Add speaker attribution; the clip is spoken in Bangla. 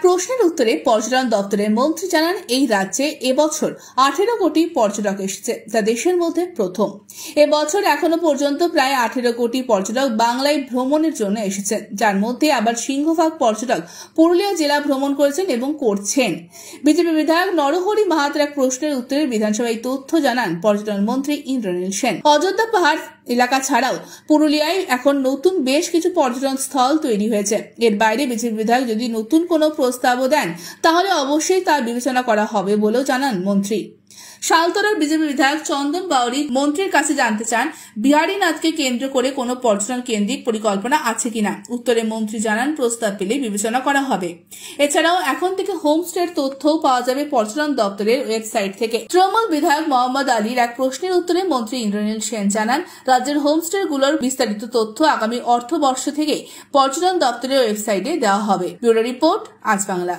Speaker 1: প্রশ্নের উত্তরে পর্যটন দপ্তরের মন্ত্রী জানান, এই রাজ্যে এবছর 18 কোটি পর্যটক এসেছে, যা দেশের মধ্যে প্রথম। এবছর এখনো পর্যন্ত প্রায় 18 কোটি পর্যটক বাংলায় ভ্রমণের জন্য এসেছেন, যার মধ্যে আবার সিংহভাগ পর্যটক পুরুলিয়া জেলা ভ্রমণ করেছেন এবং করছেন। বিজেপি বিধায়ক নরহরি মাহাতের এক প্রশ্নের উত্তরে বিধানসভায় তথ্য জানান পর্যটন মন্ত্রী ইন্দ্রনীল সেন। অযোধ্যা পাহাড় এলাকা ছাড়াও পুরুলিয়ায় এখন নতুন বেশ কিছু পর্যটন স্থল তৈরি হয়েছে। এর বাইরে বিজেপি বিধায়ক যদি নতুন কোনো প্রস্তাবও দেন তাহলে অবশ্যই তা বিবেচনা করা হবে বলেও জানান মন্ত্রী। শালতরার বিজেপি বিধায়ক চন্দন বাউরি মন্ত্রীর কাছে জানতে চান, বিহারীনাথকে কেন্দ্র করে কোনো পর্যটন কেন্দ্রিক পরিকল্পনা আছে কিনা। উত্তরে মন্ত্রী জানান, প্রস্তাব পেলে বিবেচনা করা হবে। এছাড়াও এখন থেকে হোমস্টের তথ্যও পাওয়া যাবে পর্যটন দপ্তরের ওয়েবসাইট থেকে। তৃণমূল বিধায়ক মোহাম্মদ আলীর এক প্রশ্নের উত্তরে মন্ত্রী ইন্দ্রনীল সেন জানান, রাজ্যের হোমস্টেগুলোর বিস্তারিত তথ্য আগামী অর্থবর্ষ থেকে পর্যটন দপ্তরের ওয়েবসাইটে দেওয়া হবে। ব্যুরো রিপোর্ট, আজ বাংলা।